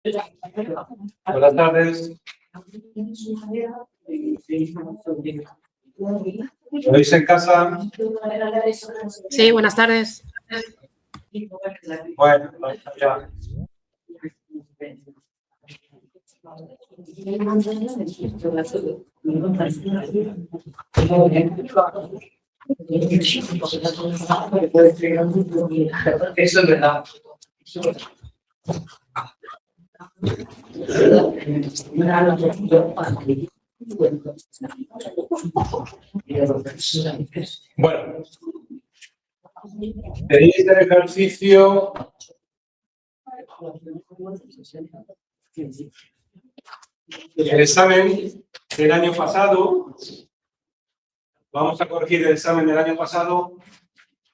Buenas tardes. ¿Me oís en casa? Sí, buenas tardes. Bueno, ya. Eso es verdad. Bueno, tenéis el ejercicio el examen del año pasado. Vamos a corregir el examen del año pasado,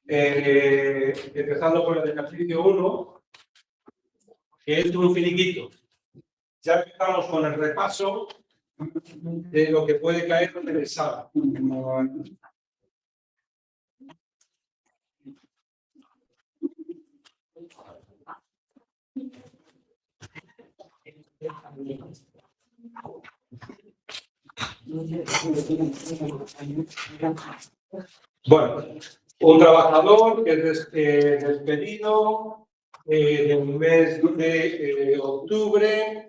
empezando por el ejercicio 1, que es un finiquito. Ya empezamos con el repaso de lo que puede caer en el examen. Bueno, un trabajador que es despedido en el mes de octubre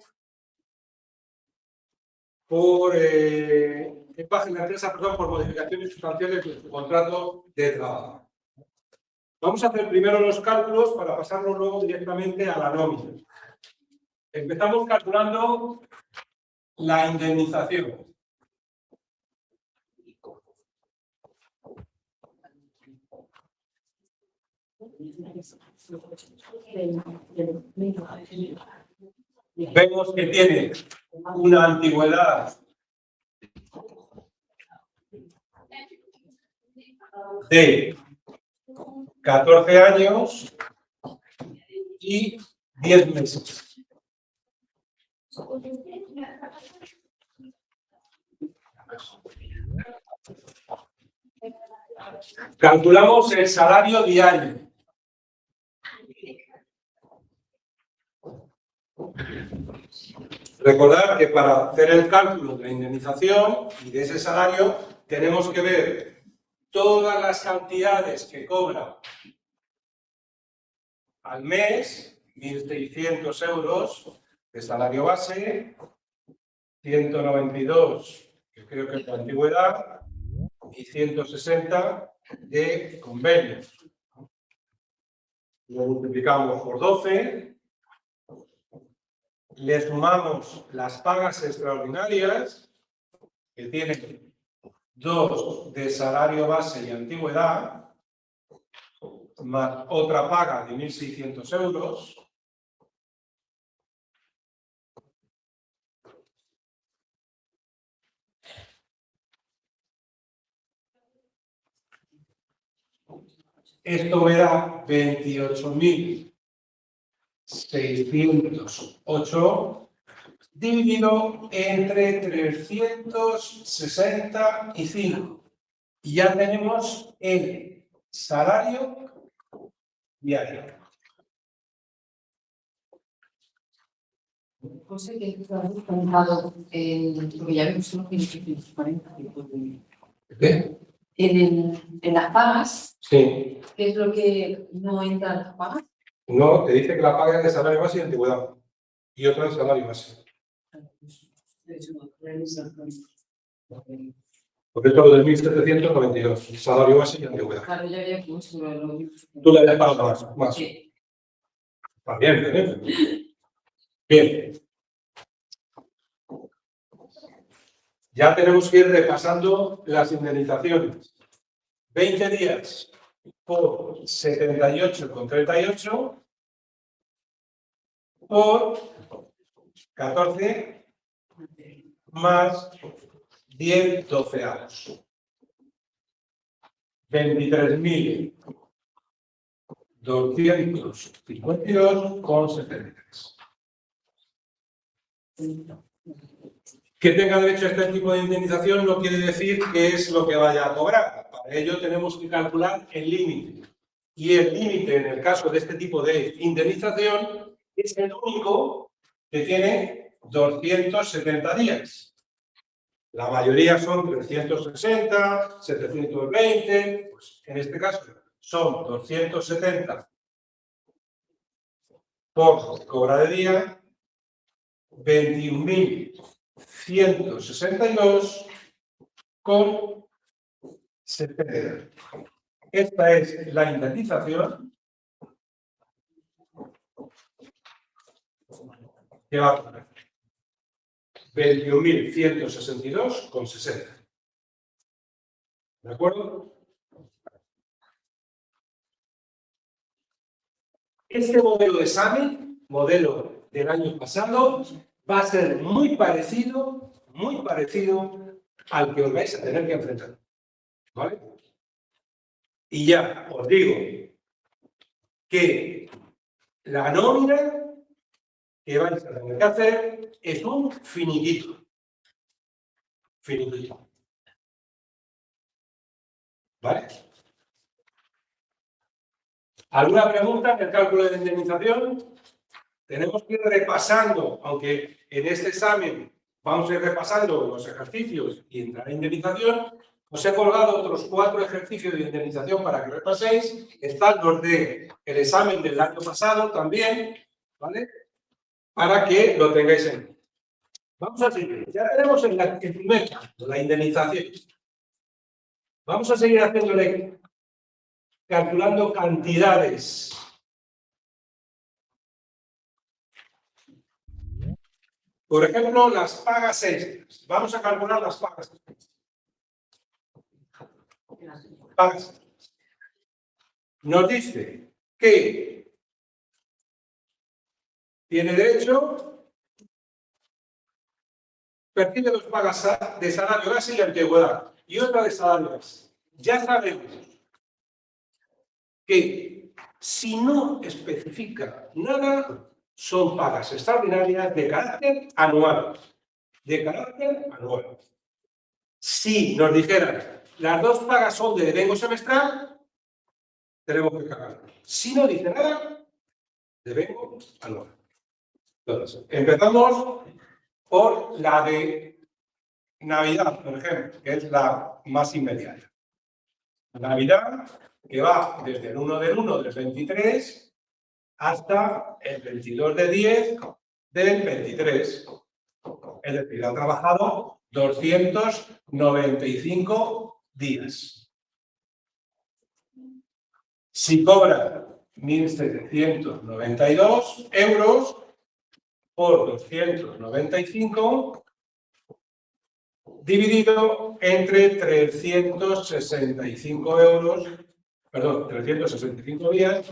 por baja en la empresa, perdón, por modificaciones sustanciales de su contrato de trabajo. Vamos a hacer primero los cálculos para pasarlo luego directamente a la nómina. Empezamos calculando la indemnización. Vemos que tiene una antigüedad de 14 años y 10 meses. Calculamos el salario diario. Recordad que para hacer el cálculo de la indemnización y de ese salario tenemos que ver todas las cantidades que cobra al mes, 1.600 euros de salario base, 192, que creo que es la antigüedad, y 160 de convenios. Lo multiplicamos por 12, le sumamos las pagas extraordinarias, que tienen 2 de salario base y antigüedad, más otra paga de 1.600 euros. Esto me da 28.608 dividido entre 365. Y ya tenemos el salario diario. José, que tú has contado, porque ya vemos unos 540. ¿Qué? En las pagas, Sí. ¿qué es lo que no entra en las pagas? No, te dice que la paga es de salario base y antigüedad. Y otra de salario base. Porque esto es de 1.792, salario base y antigüedad. Claro, ya había puesto lo Tú le das pagado más. Sí. Está bien. Bien. Ya tenemos que ir repasando las indemnizaciones. 20 días por 78,38 por 14 más 10 doceavos. 23.252,73. Que tenga derecho a este tipo de indemnización no quiere decir que es lo que vaya a cobrar. Para ello tenemos que calcular el límite. Y el límite en el caso de este tipo de indemnización es el único que tiene 270 días. La mayoría son 360, 720, pues en este caso son 270 por cobra de día, 21.162 con 70. Esta es la indemnización que va a poner 21.162 con 60. ¿De acuerdo? Este modelo de examen, modelo del año pasado, va a ser muy parecido al que os vais a tener que enfrentar. ¿Vale? Y ya os digo que la nómina que vais a tener que hacer es un finiquito. Finiquito. ¿Vale? ¿Alguna pregunta en el cálculo de indemnización? Tenemos que ir repasando, aunque en este examen vamos a ir repasando los ejercicios y entrar en indemnización. Os he colgado otros 4 ejercicios de indemnización para que repaséis. Están los del examen del año pasado también, ¿vale? Para que lo tengáis en cuenta. Vamos a seguir. Ya tenemos el primer caso, la indemnización. Vamos a seguir haciéndole, calculando cantidades. Por ejemplo, las pagas extras. Vamos a calcular las pagas extras. Pagas extras. Nos dice que tiene derecho, percibe 2 pagas de salario base y antigüedad y otra de salario base. Ya sabemos que si no especifica nada, son pagas extraordinarias de carácter anual. De carácter anual. Si nos dijeran, las 2 pagas son de devengo semestral, tenemos que cagar. Si no dice nada, devengo anual. Entonces, empezamos por la de Navidad, por ejemplo, que es la más inmediata. Navidad, que va desde el 1 del 1 del 23 hasta el 22 de 10 del 23. Es decir, ha trabajado 295 días. Si cobra 1.792 euros por 295, dividido entre 365 euros, perdón, 365 días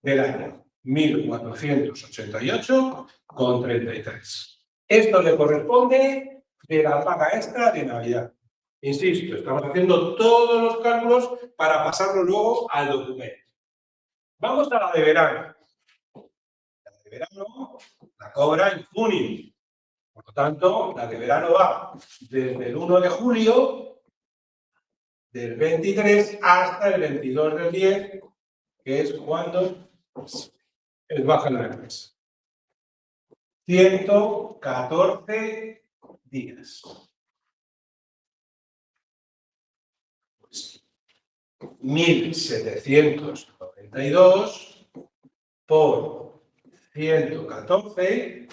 del año, 1.488,33. Esto le corresponde de la paga extra de Navidad. Insisto, estamos haciendo todos los cálculos para pasarlo luego al documento. Vamos a la de verano. La de verano la cobra en junio. Por lo tanto, la de verano va desde el 1 de julio del 23 hasta el 22 del 10, que es cuando es baja la empresa. 114 días. 1.792 por 114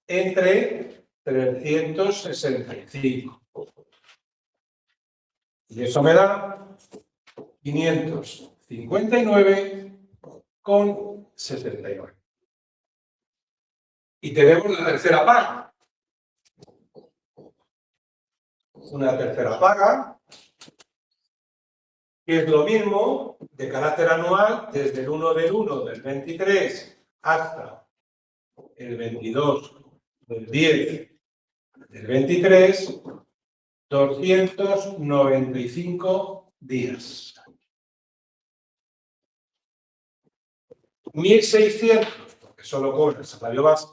entre 365. Y eso me da 559,79. Y tenemos la tercera paga. Una tercera paga, que es lo mismo, de carácter anual, desde el 1 del 1 del 23 hasta el 22 del 10 del 23, 295 días. 1.600, porque solo cobra el salario base,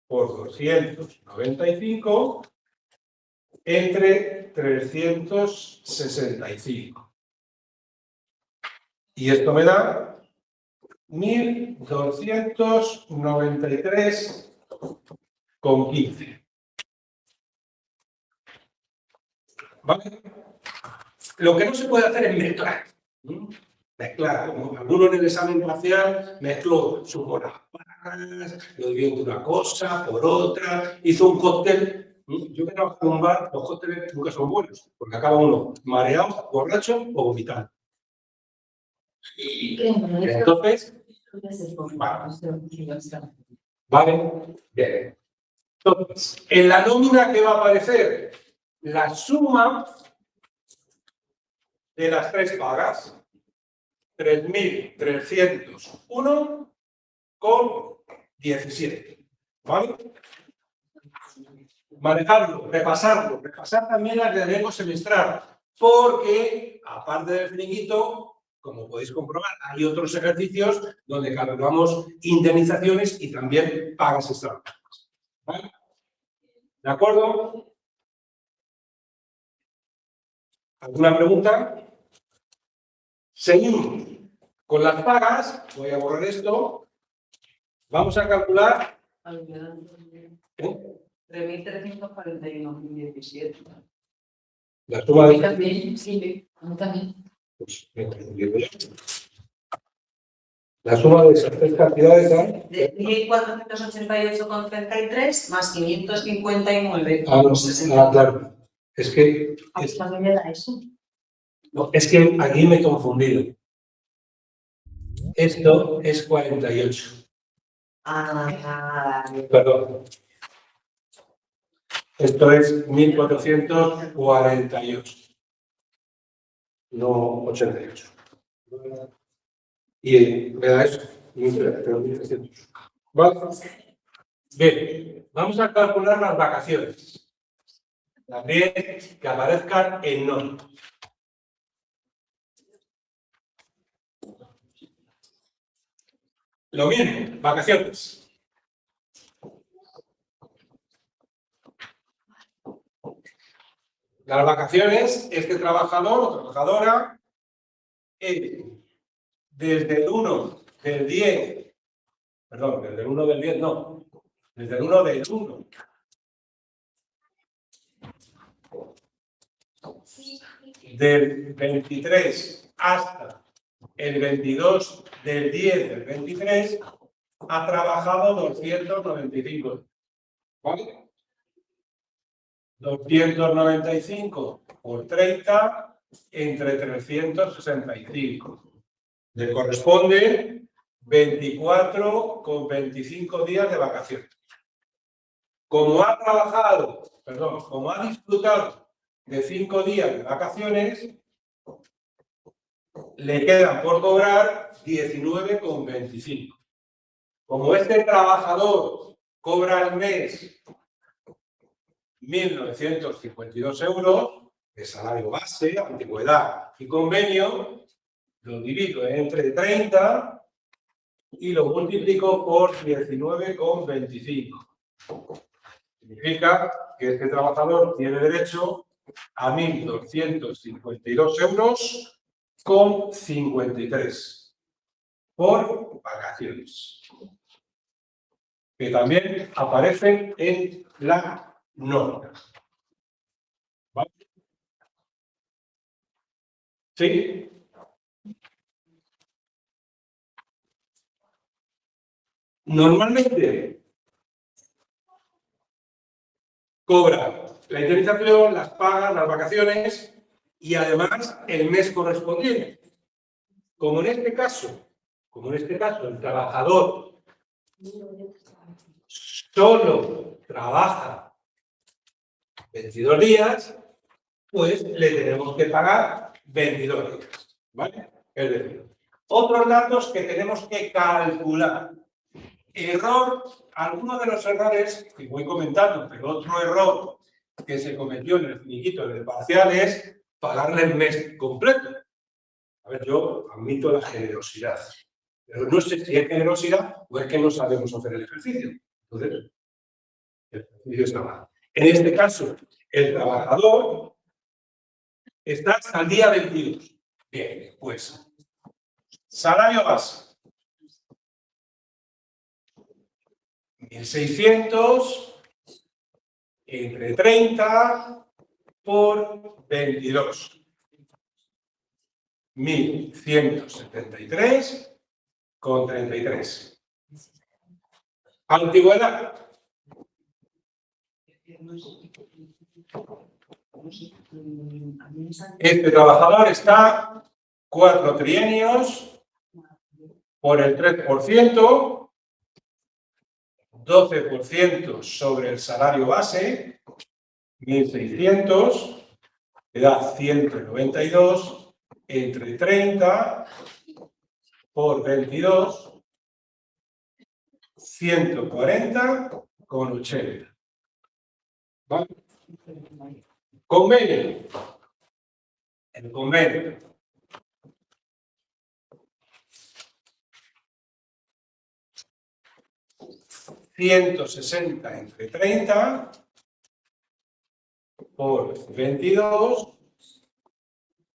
por 295 entre 365. Y esto me da 1.293 22,15. ¿Vale? Lo que no se puede hacer es mezclar. Mezclar, como alguno en el examen parcial mezcló sumo las pagas, lo dividió de una cosa por otra, hizo un cóctel. Yo que trabajo en un bar, los cócteles nunca son buenos, porque acaba uno mareado, borracho o vomitando. Entonces, vale, bien. Entonces, en la nómina, ¿qué va a aparecer? La suma de las tres pagas. 3.301,17. ¿Vale? Manejarlo, repasarlo. Repasar también las de riesgo semestral. Porque, aparte del finiquito, como podéis comprobar, hay otros ejercicios donde calculamos indemnizaciones y también pagas extraordinarias. ¿Vale? ¿De acuerdo? ¿Alguna pregunta? Seguimos con las pagas. Voy a borrar esto. Vamos a calcular. 3.341,17. La suma de. También, sí, también. Pues, la suma de esas tres cantidades de 1.488,33 más 559,60. claro. Es que. ¿También le da eso? No, es que aquí me he confundido. Esto es 48. Perdón. Esto es 1.448. No 88. Y me da eso. 1.300. ¿Vale? Bien, vamos a calcular las vacaciones. También que aparezcan en nómina. Lo mismo, vacaciones. Las vacaciones, este trabajador o trabajadora, desde el 1 del 10, perdón, desde el 1 del 10, no, desde el 1 del 1 del 23 hasta el 22 del 10 del 23, ha trabajado 295. ¿Vale? 295 por 30 entre 365. Le corresponde 24,25 días de vacaciones. Como ha trabajado, perdón, como ha disfrutado de 5 días de vacaciones, le quedan por cobrar 19,25. Como este trabajador cobra al mes 1.952 euros de salario base, antigüedad y convenio, lo divido entre 30 y lo multiplico por 19,25. Significa que este trabajador tiene derecho a 1.252 euros con 53 por vacaciones, que también aparecen en la nómina. ¿Vale? ¿Sí? Normalmente cobra la indemnización, las pagas, las vacaciones y además el mes correspondiente. Como en este caso, el trabajador solo trabaja 22 días, pues le tenemos que pagar 22 días. ¿Vale? Es decir, otros datos que tenemos que calcular. Error, algunos de los errores que voy comentando, pero otro error que se cometió en el finiquito del parcial es pagarle el mes completo. A ver, yo admito la generosidad, pero no sé si es generosidad o es que no sabemos hacer el ejercicio. Entonces, el ejercicio está mal. En este caso, el trabajador está hasta el día 22. Bien, pues, salario base. 1.600 entre 30 por 22. 1.173,33. Antigüedad. Este trabajador está 4 trienios por el 3%, 12% sobre el salario base, 1.600, le da 192 entre 30 por 22, 140,80. ¿Vale? Convenio. El convenio. $160 entre 30 por 22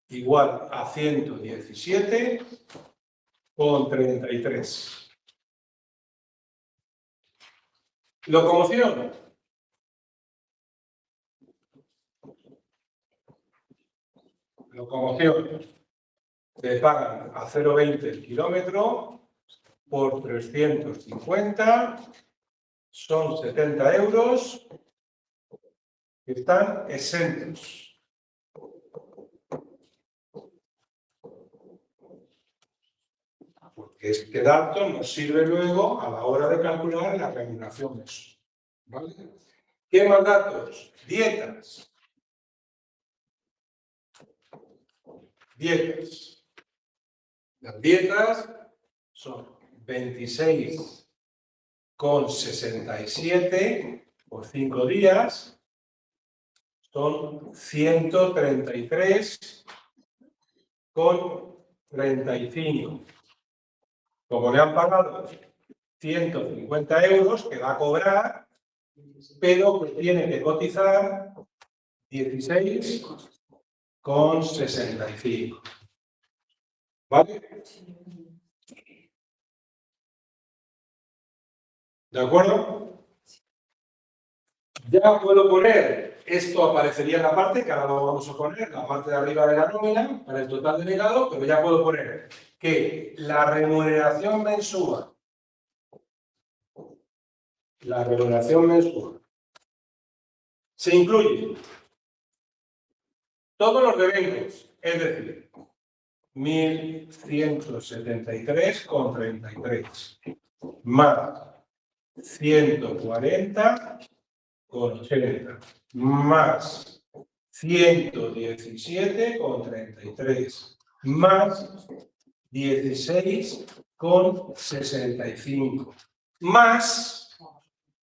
igual a 117,33. Locomoción. Locomoción. Le pagan a 0,20 el kilómetro por 350, son 70 euros que están exentos. Porque este dato nos sirve luego a la hora de calcular la remuneración mensual. ¿Vale? ¿Qué más datos? Dietas. Dietas. Las dietas son 26,67 por 5 días, son 133,35. Como le han pagado 150 euros, que va a cobrar, pero que tiene que cotizar 16,65. ¿Vale? ¿De acuerdo? Ya puedo poner, esto aparecería en la parte, que ahora lo vamos a poner, la parte de arriba de la nómina, para el total denegado, pero ya puedo poner que la remuneración mensual, se incluye todos los deventos, es decir, 1.173,33 más 140,80 más 117,33 más 16,65 más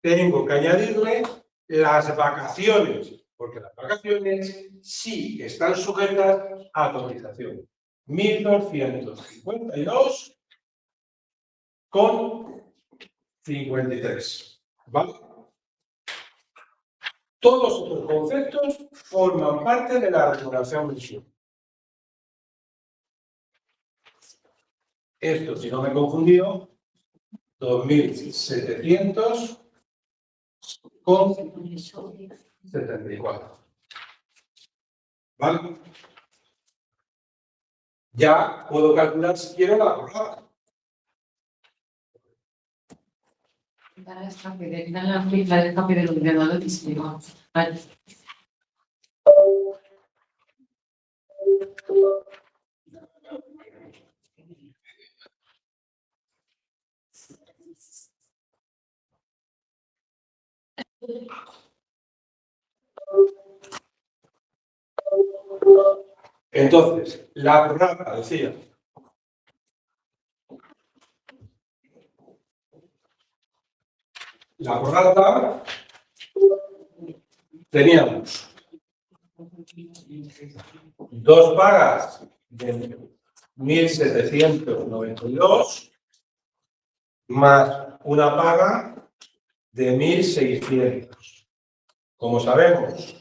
tengo que añadirle las vacaciones, porque las vacaciones sí están sujetas a cotización. 1.252,53. ¿Vale? Todos estos conceptos forman parte de la remuneración mensual. Esto, si no me he confundido, 2.700,74. ¿Vale? Ya puedo calcular si quiero la jornada. Dale la fila del cambio del ordenador y se va. Vale. Entonces, la prorrata, decía. La prorrata teníamos 2 pagas de 1.792 más una paga de 1.600. Como sabemos,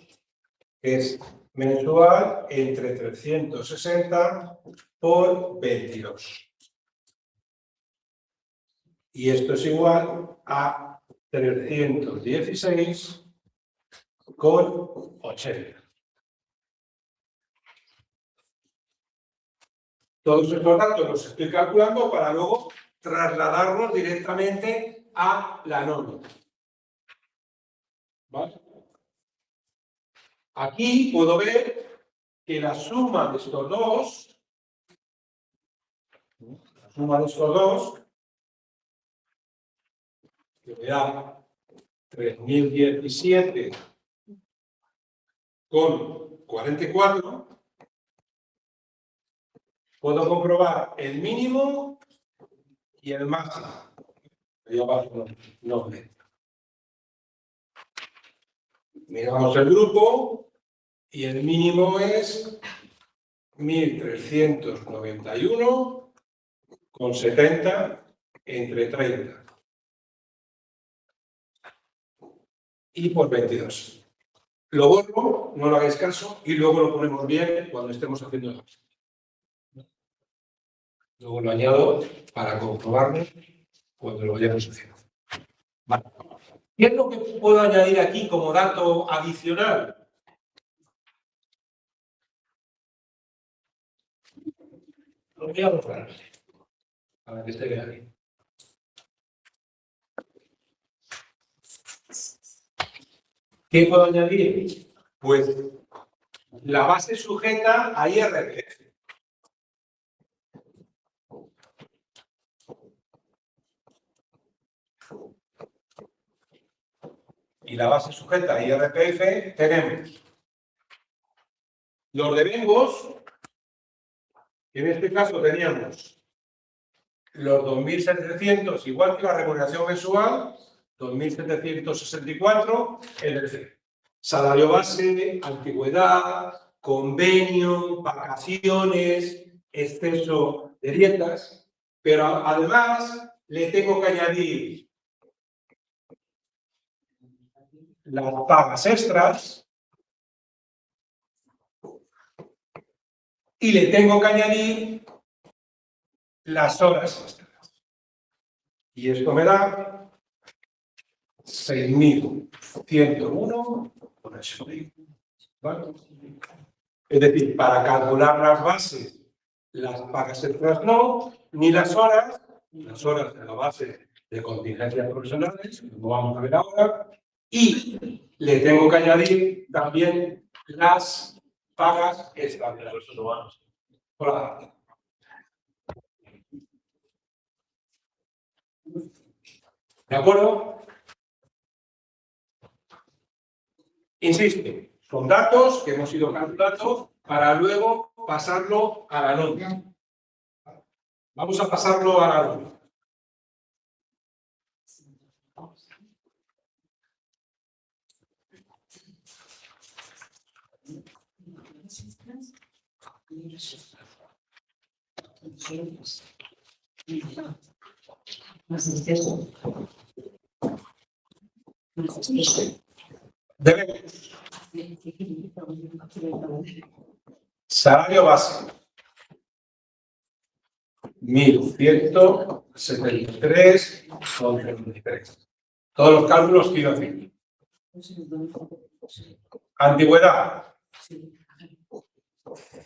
es mensual entre 360 por 22. Y esto es igual a 316,80. Todos estos datos los estoy calculando para luego trasladarlos directamente a la nómina. ¿Vale? Aquí puedo ver que la suma de estos dos, que me da 3017,44, puedo comprobar el mínimo y el máximo. Ahí abajo no. Miramos el grupo y el mínimo es 1391,70 entre 30 y por 22. Lo borro, no lo hagáis caso, y luego lo ponemos bien cuando estemos haciendo el ejercicio. Luego lo añado para comprobarlo cuando lo vayamos haciendo. Vale. ¿Qué es lo que puedo añadir aquí como dato adicional? Lo voy a borrar para que esté bien aquí. ¿Qué puedo añadir? Pues la base sujeta a IRPF. Y la base sujeta a IRPF tenemos los devengos, que en este caso teníamos los 2.700, igual que la remuneración mensual, 2.764, es decir, salario base, antigüedad, convenio, vacaciones, exceso de dietas, pero además le tengo que añadir las pagas extras y le tengo que añadir las horas extras. Y esto me da 6.101,80. ¿Vale? Es decir, para calcular las bases, las pagas extras no, ni las horas de la base de contingencias profesionales, como vamos a ver ahora, y le tengo que añadir también las pagas extras de los humanos. Hola. ¿De acuerdo? Insisto, son datos que hemos ido calculando para luego pasarlo a la nómina. Vamos a pasarlo a la nómina. Debemos. Salario base 1.173,33. Todos los cálculos que iba a hacer. Antigüedad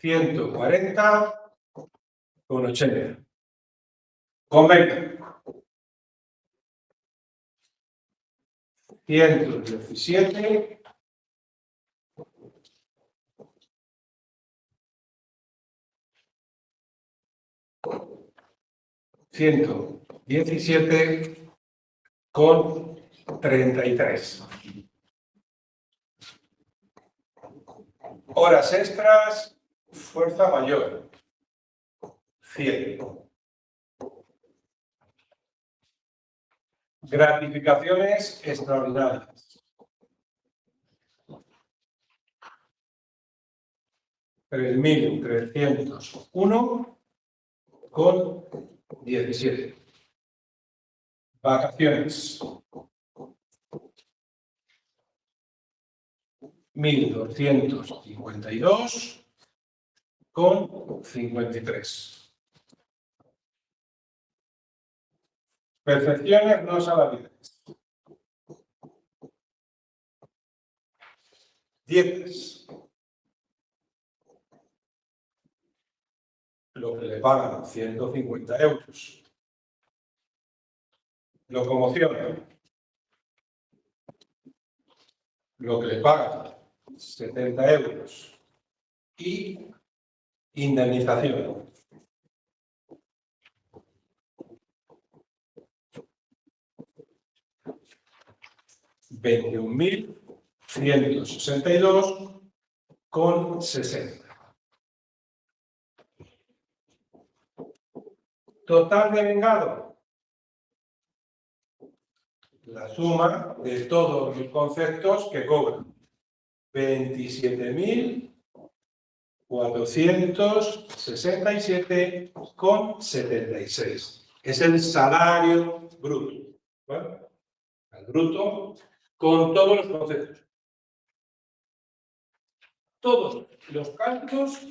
140,80. Convenio 117. $117,33. Horas extras, fuerza mayor, 100. Gratificaciones extraordinarias, 3.301,17. Vacaciones, 1.252,53. Percepciones no salariales, Dietas. Lo que le pagan, 150 euros. Locomoción. Lo que le pagan, 70 euros. Y indemnización. €21.162,60. Total de vengado. La suma de todos los conceptos que cobran. 27.467,76. Es el salario bruto. ¿Vale? El bruto con todos los conceptos. Todos los cálculos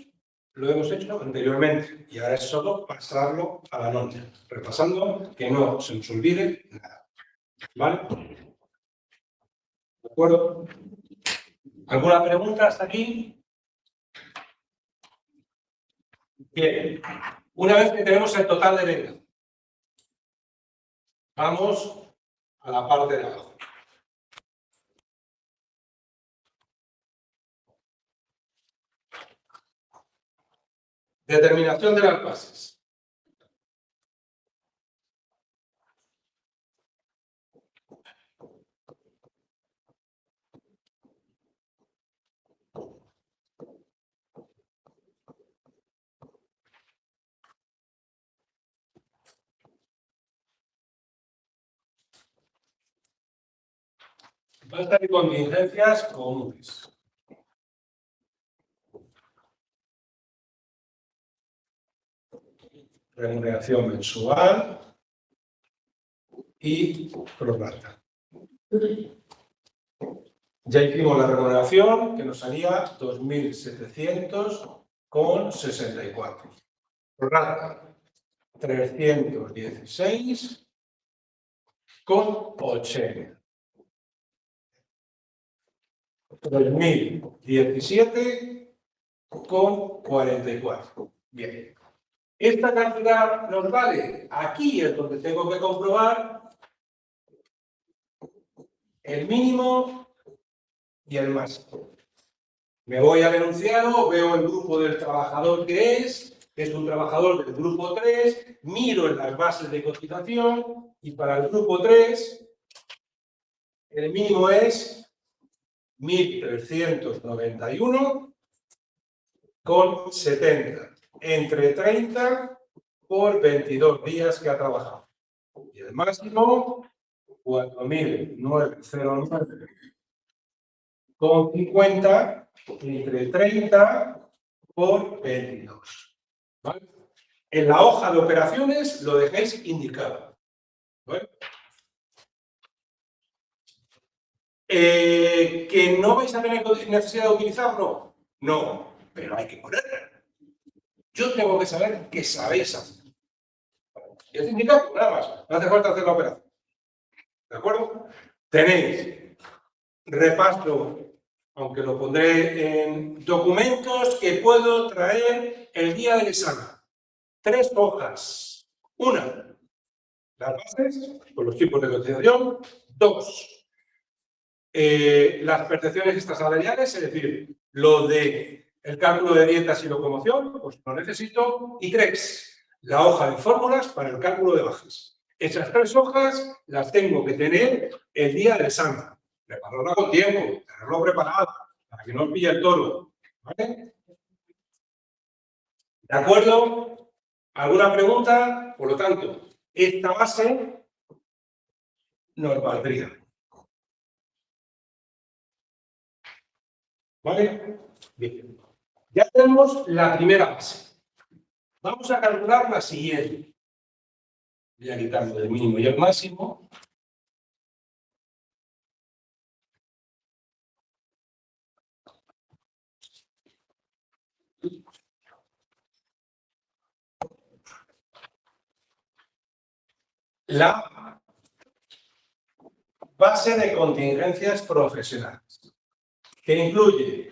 lo hemos hecho anteriormente y ahora es solo pasarlo a la nómina, repasando que no se nos olvide nada. ¿Vale? ¿De acuerdo? ¿Alguna pregunta hasta aquí? Bien. Una vez que tenemos el total de ventas, vamos a la parte de abajo. Determinación de las bases. Basta de contingencias comunes. Remuneración mensual y prorrata. Ya hicimos la remuneración que nos salía 2.700,64. Prorrata 316,80. 2017,44. Bien. Esta cantidad nos vale. Aquí es donde tengo que comprobar el mínimo y el máximo. Me voy al enunciado, veo el grupo del trabajador que es un trabajador del grupo 3, miro en las bases de cotización y para el grupo 3 el mínimo es 1.391,70 entre 30 por 22 días que ha trabajado. Y el máximo, 4.909,50 entre 30 por 22. ¿Vale? En la hoja de operaciones lo dejáis indicado. ¿Vale? ¿Que no vais a tener necesidad de utilizarlo? No, pero hay que ponerlo. Yo tengo que saber que sabéis hacer. Y es indicado, nada más. No hace falta hacer la operación. ¿De acuerdo? Tenéis repaso, aunque lo pondré en documentos que puedo traer el día del examen. 3 hojas. 1, las bases, con los tipos de cotización. 2, las percepciones extrasalariales, es decir, lo de el cálculo de dietas y locomoción, pues lo necesito. Y 3, la hoja de fórmulas para el cálculo de bajas. Esas 3 hojas las tengo que tener el día del examen. Prepararla con tiempo, tenerlo preparado, para que no os pille el toro. ¿Vale? ¿De acuerdo? ¿Alguna pregunta? Por lo tanto, esta base nos valdría. ¿Vale? Bien. Ya tenemos la primera base. Vamos a calcular la siguiente. Voy a quitarlo del mínimo y el máximo. La base de contingencias profesionales. que incluye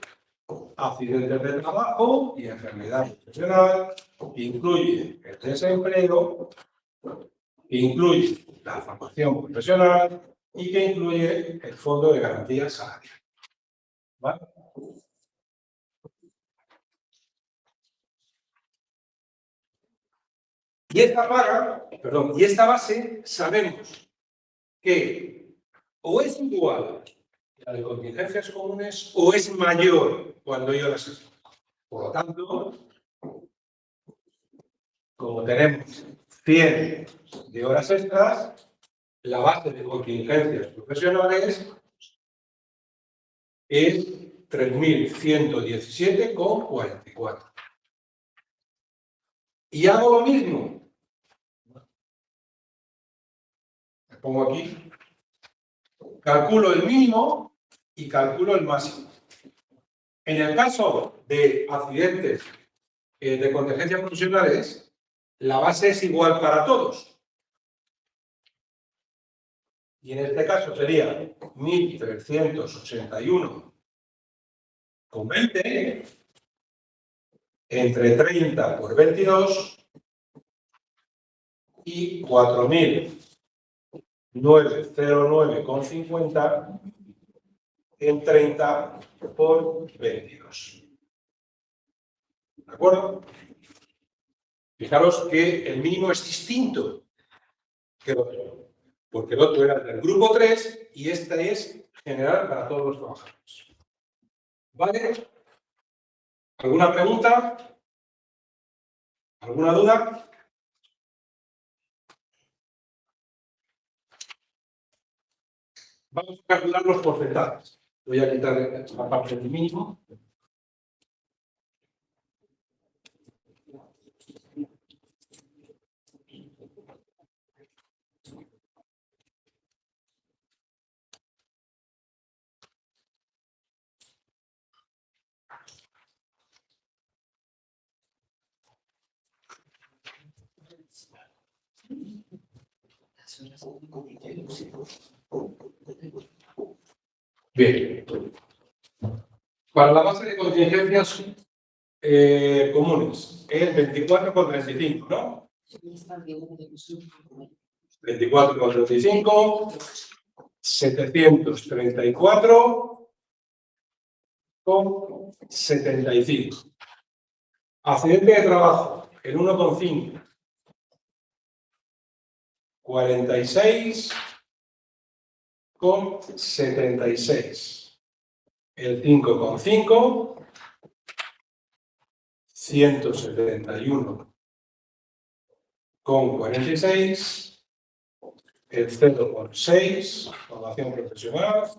accidentes de trabajo y enfermedad profesional, que incluye el desempleo, que incluye la formación profesional y que incluye el Fondo de Garantía Salarial. ¿Vale? Y esta y esta base sabemos que o es igual a la de contingencias comunes o es mayor cuando hay horas extras. Por lo tanto, como tenemos 100 de horas extras, la base de contingencias profesionales es 3.117,44. Y hago lo mismo. Me pongo aquí. Calculo el mínimo y calculo el máximo. En el caso de accidentes de contingencias profesionales, la base es igual para todos. Y en este caso sería 1.381,20 entre 30 por 22 y 4.909,50 en 30 por 22. ¿De acuerdo? Fijaros que el mínimo es distinto que el otro, porque el otro era del grupo 3 y este es general para todos los trabajadores. ¿Vale? ¿Alguna pregunta? ¿Alguna duda? Vamos a calcular los porcentajes. Voy a quitar la parte del mínimo. Bien. Para la base de contingencias comunes, es 24,35, ¿no? 24,35, 734,75. Accidente de trabajo, el 1,5. 46,76. El 5,5. 171,46. El 0,6. Formación profesional.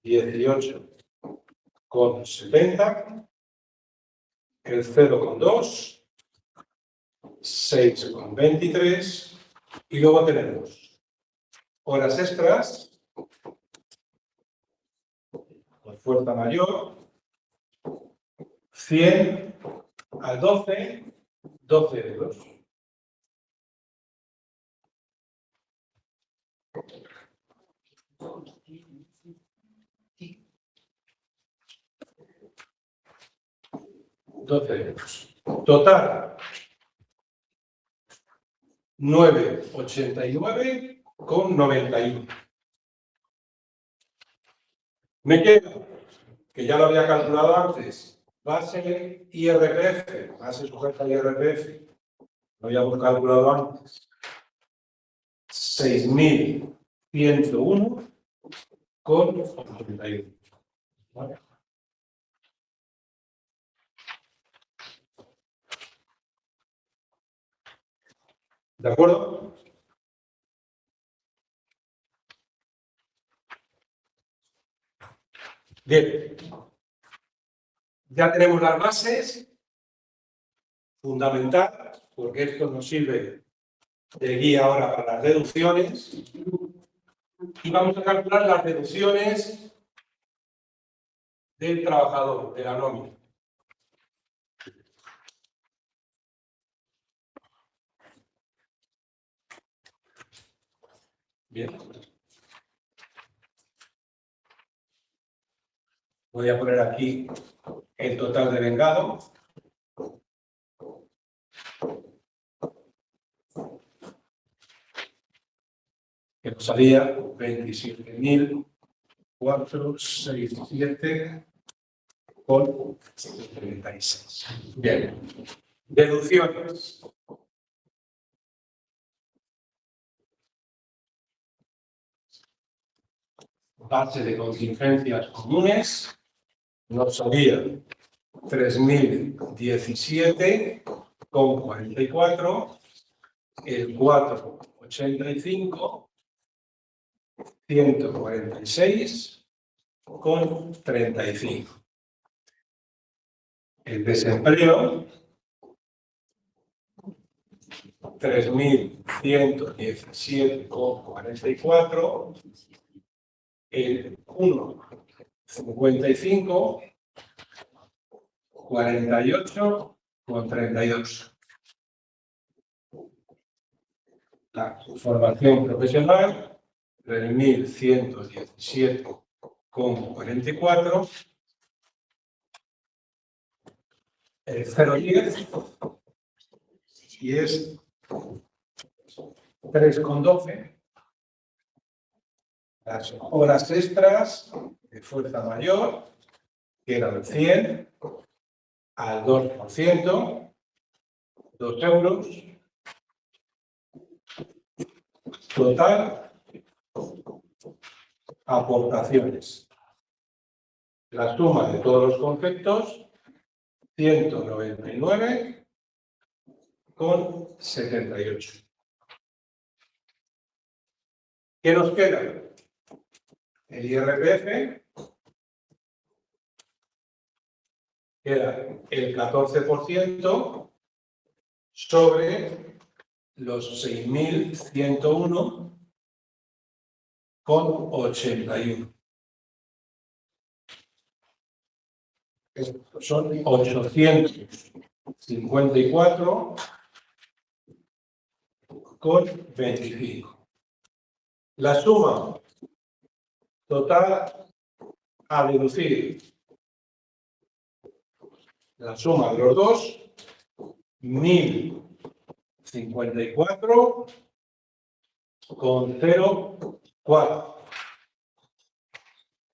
18,70. El 0,2. 6,23. Y luego tenemos horas extras por fuerza mayor, 100 al 12, 12 euros. Total, 989,91. Me queda, que ya lo había calculado antes, base IRPF, base sujeta a IRPF, lo habíamos calculado antes, 6.101,81. ¿Vale? ¿De acuerdo? Bien. Ya tenemos las bases fundamentadas, porque esto nos sirve de guía ahora para las deducciones. Y vamos a calcular las deducciones del trabajador, de la nómina. Bien. Voy a poner aquí el total de vengado. Que nos salía 27.467 con 36. Bien. Deducciones. Base de contingencias comunes. Nos salía 3.017,44, el 4,85, 146,35. El desempleo, 3.117,44, el 1,55, 48,32. La formación profesional, 3.117,44. El 0,10 y es 3,12. Las horas extras de fuerza mayor, que eran el 100, al 2%, 2 euros. Total, aportaciones. La suma de todos los conceptos, 199,78. ¿Qué nos queda? El IRPF, que era el 14% sobre los 6.101,81. Son 854,25. La suma total a deducir, la suma de los dos, 1.054,04.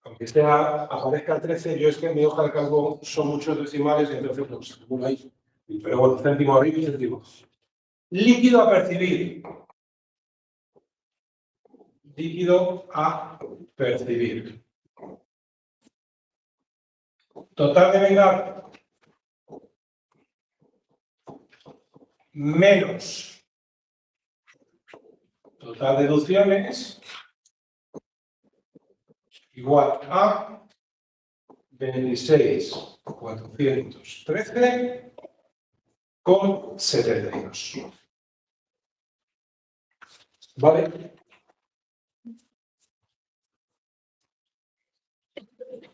Aunque aparezca el 13, yo es que en mi hoja de cálculo son muchos decimales, entonces pues uno ahí. Pero bueno, céntimo arriba y céntimo. Líquido a percibir. Líquido a percibir. Total de vengado. Menos total de deducciones igual a 26.413,72. ¿Vale?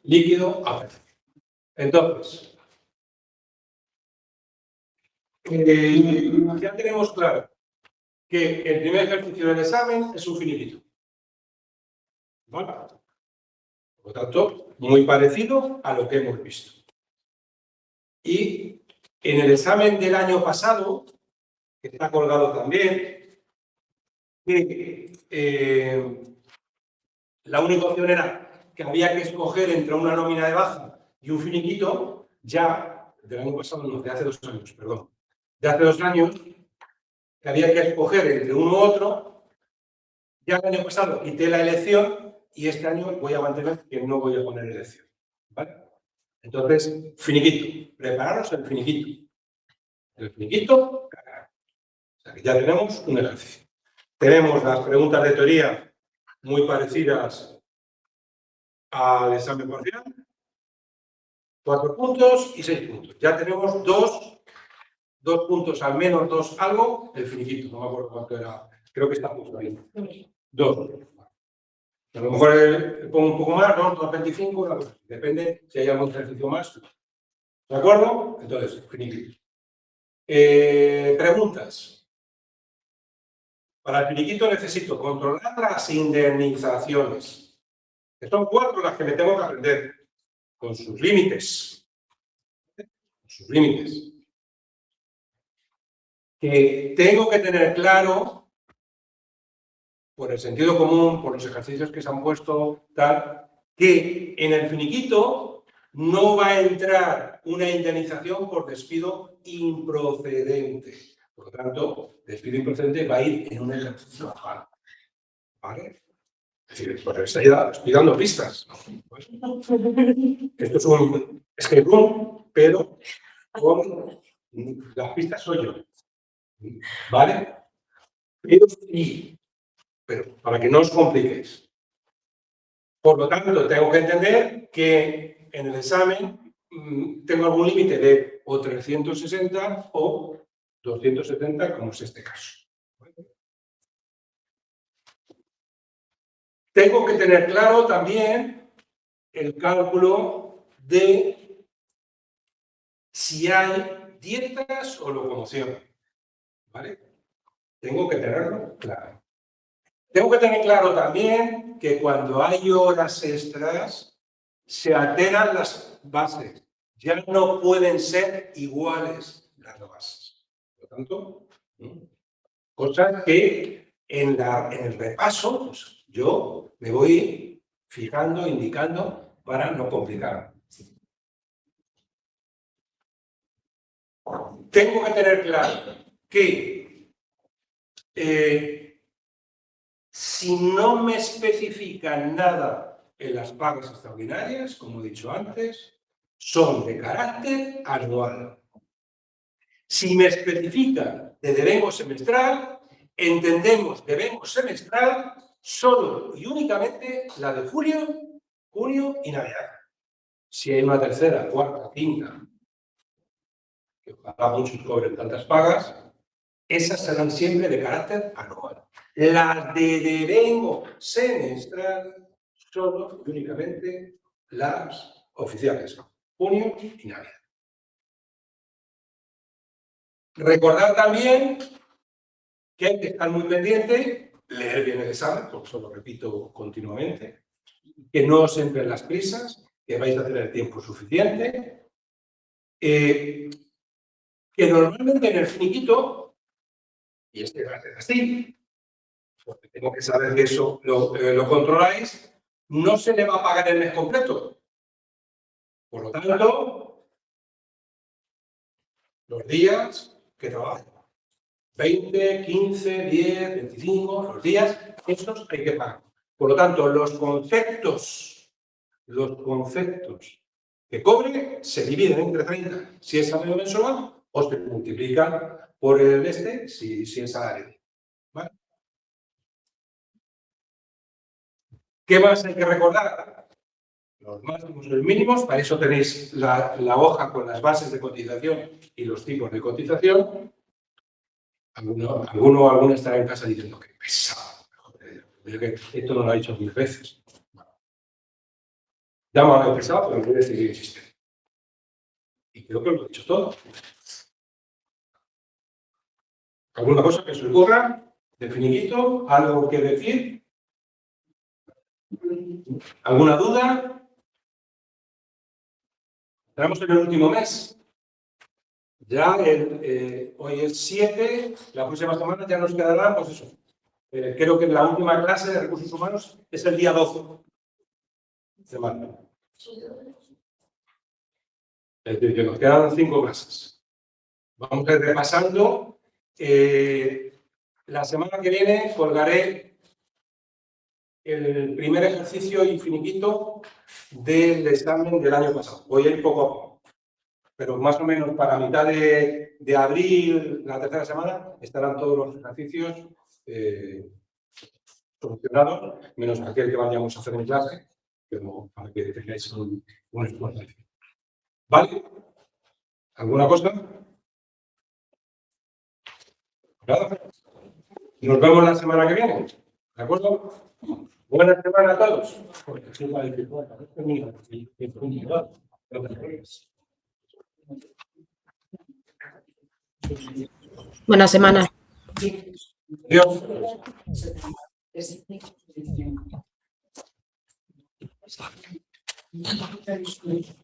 Líquido a percibir. Entonces, ya tenemos claro que el primer ejercicio del examen es un finiquito. ¿Vale? Por lo tanto, muy parecido a lo que hemos visto. Y en el examen del año pasado, que está colgado también, la única opción era que había que escoger entre una nómina de baja y un finiquito, ya del año pasado, no, de hace 2 años, perdón. De hace 2 años, que había que escoger entre uno u otro. Ya el año pasado quité la elección y este año voy a mantener que no voy a poner elección. ¿Vale? Entonces, finiquito. Prepararos el finiquito. El finiquito, cargar. O sea que ya tenemos un ejercicio. Tenemos las preguntas de teoría muy parecidas al examen parcial. 4 puntos y 6 puntos. Ya tenemos 2 puntos, al menos 2 algo, el finiquito. No me acuerdo cuánto era. Creo que está justo ahí. 2. A lo mejor pongo un poco más, 2,25, depende si hay algún ejercicio más. ¿De acuerdo? Entonces, finiquito. Preguntas. Para el finiquito necesito controlar las indemnizaciones. Que son 4 las que me tengo que aprender. con sus límites. Sus límites. Que tengo que tener claro, por el sentido común, por los ejercicios que se han puesto, tal, que en el finiquito no va a entrar una indemnización por despido improcedente. Por lo tanto, despido improcedente va a ir en un ejercicio aparte. ¿Vale? Es decir, pues estoy dando pistas. Pues, esto es un escape room, pero con las pistas soy yo. ¿Vale? Pero para que no os compliquéis. Por lo tanto, tengo que entender que en el examen tengo algún límite de o 360 o 270, como es este caso. Tengo que tener claro también el cálculo de si hay dietas o locomoción. ¿Vale? Tengo que tenerlo claro. Tengo que tener claro también que cuando hay horas extras se alteran las bases. Ya no pueden ser iguales las bases. Por lo tanto, cosas que en el repaso pues, yo me voy fijando, indicando para no complicar. Tengo que tener claro que si no me especifican nada en las pagas extraordinarias, como he dicho antes, son de carácter anual. Si me especifican de devengo semestral, entendemos devengo semestral solo y únicamente la de julio, junio y Navidad. Si hay una tercera, cuarta, quinta, que ojalá muchos cobren tantas pagas, esas serán siempre de carácter anual. Las de devengo semestral solo y únicamente las oficiales, junio y Navidad. Recordad también que hay que estar muy pendiente, leer bien el examen, porque eso lo repito continuamente, que no os entren las prisas, que vais a tener el tiempo suficiente, que normalmente en el finiquito, y este va a ser así, porque tengo que saber que eso lo controláis, no se le va a pagar el mes completo. Por lo tanto, los días que trabajo, 20, 15, 10, 25, los días, esos hay que pagar. Por lo tanto, los conceptos que cobre se dividen entre 30 si es salario mensual o se multiplican por el si es salario. ¿Vale? ¿Qué más hay que recordar? Los máximos y los mínimos, para eso tenéis la hoja con las bases de cotización y los tipos de cotización. Alguno estará en casa diciendo que pesado. Joder, esto no lo ha dicho 1000 veces. Ya me lo he pesado, pero voy a seguir insistiendo. Y creo que lo he dicho todo. ¿Alguna cosa que se ocurra? ¿De finiquito? ¿Algo que decir? ¿Alguna duda? Estamos en el último mes. Ya hoy es 7, la próxima semana ya nos quedará, pues eso. Creo que la última clase de recursos humanos es el día 12 de marzo. Es decir, que nos quedan 5 clases. Vamos a ir repasando. La semana que viene colgaré el primer ejercicio y finiquito del examen del año pasado. Voy a ir poco a poco. Pero más o menos para mitad de abril, la tercera semana, estarán todos los ejercicios solucionados, menos aquel que vayamos a hacer en clase, pero para que tengáis un esfuerzo. ¿Vale? ¿Alguna cosa? Nada. Nos vemos la semana que viene. ¿De acuerdo? Buena semana a todos. Buena semana. Adiós. Gracias.